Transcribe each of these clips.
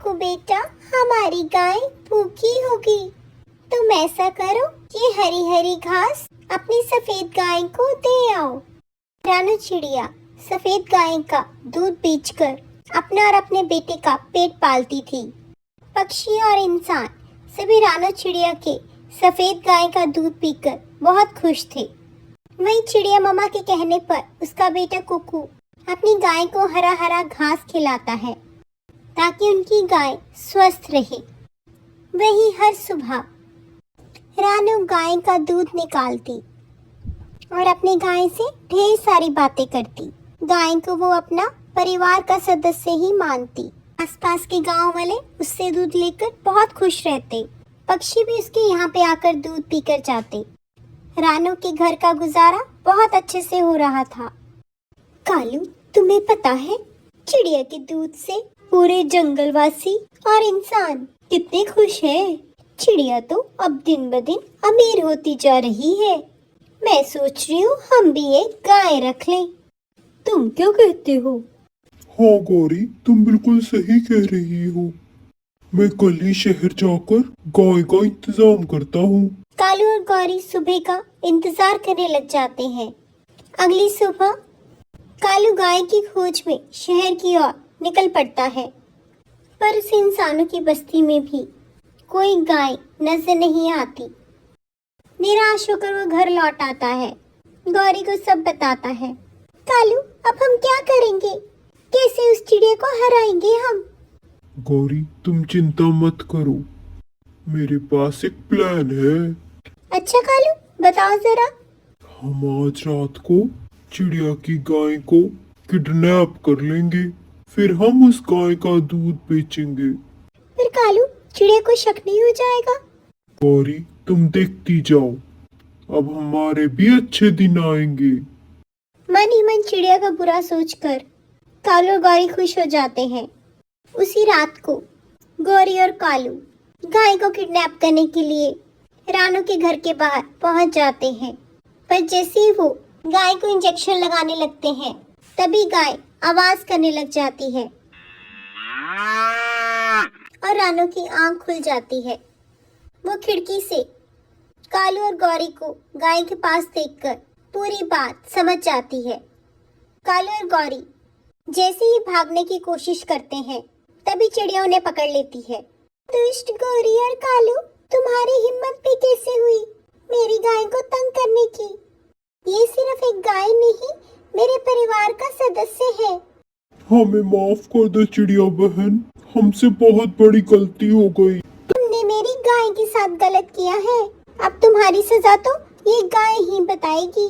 काकू बेटा, हमारी गाय भूखी होगी। तुम ऐसा करो, ये हरी हरी घास अपनी सफेद गाय को दे आओ। रानू चिड़िया सफेद गाय का दूध बेचकर अपना और अपने बेटे का पेट पालती थी। पक्षी और इंसान सभी रानू चिड़िया के सफेद गाय का दूध पीकर बहुत खुश थे। वहीं चिड़िया मामा के कहने पर उसका बेटा कुकू अपनी गाय को हरा हरा घास खिलाता है ताकि उनकी गाय स्वस्थ रहे। वही हर सुबह रानू गाय का दूध निकालती और अपनी गाय से ढेर सारी बातें करती। गाय को वो अपना परिवार का सदस्य ही मानती। आसपास के गांव वाले उससे दूध लेकर बहुत खुश रहते। पक्षी भी उसके यहाँ पे आकर दूध पीकर जाते। रानू के घर का गुजारा बहुत अच्छे से हो रहा था। कालू, तुम्हें पता है चिड़िया के दूध से पूरे जंगलवासी और इंसान कितने खुश हैं। चिड़िया तो अब दिन ब दिन अमीर होती जा रही है। मैं सोच रही हूँ हम भी एक गाय रख लें। तुम क्या कहते हो? हाँ गौरी, तुम बिल्कुल सही कह रही हो। मैं कल ही शहर जाकर गाय का इंतजाम करता हूँ। कालू और गौरी सुबह का इंतजार करने लग जाते हैं। अगली सुबह कालू गाय की खोज में शहर की ओर निकल पड़ता है, पर उस इंसानों की बस्ती में भी कोई गाय नजर नहीं आती। निराश होकर वो घर लौट आता है। गौरी को सब बताता है। कालू, अब हम क्या करेंगे? कैसे उस चिड़िया को हराएंगे हम? गौरी, तुम चिंता मत करो, मेरे पास एक प्लान है। अच्छा कालू, बताओ जरा। हम आज रात को चिड़िया की गाय को किडनैप कर लेंगे, फिर हम उस गाय का दूध बेचेंगे। फिर कालू, चिड़िया को शक नहीं हो जाएगा? गौरी, तुम देखती जाओ, अब हमारे भी अच्छे दिन आएंगे। मन ही मन चिड़िया का बुरा सोचकर कालू और गौरी खुश हो जाते हैं। उसी रात को गौरी और कालू गाय को किडनैप करने के लिए रानू के घर के बाहर पहुंच जाते हैं। पर जैसे ही वो गाय को इंजेक्शन लगाने लगते हैं, तभी गाय आवाज करने लग जाती है और रानू की आंख खुल जाती है। वो खिड़की से कालू और गौरी को गाय के पास देखकर पूरी बात समझ जाती है। कालू और गौरी जैसे ही भागने की कोशिश करते हैं, तभी चिड़िया उन्हें पकड़ लेती है। दुष्ट गौरी और कालू, तुम्हारी हिम्मत भी कैसे हुई मेरी गाय को तंग करने की? ये सिर्फ एक गाय नहीं, मेरे परिवार का सदस्य है। हमें माफ कर दो चिड़िया बहन, हमसे बहुत बड़ी गलती हो गई। तुमने मेरी गाय के साथ गलत किया है। अब तुम्हारी सजा तो ये गाय ही बताएगी।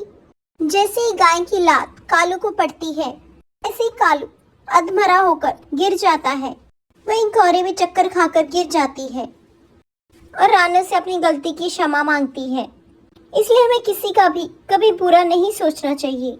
जैसे ही गाय की लात कालू को पड़ती है, ऐसे ही कालू अधमरा होकर गिर जाता है। वहीं गौरी भी चक्कर खाकर गिर जाती है और रानू से अपनी गलती की क्षमा मांगती है। इसलिए हमें किसी का भी कभी बुरा नहीं सोचना चाहिए।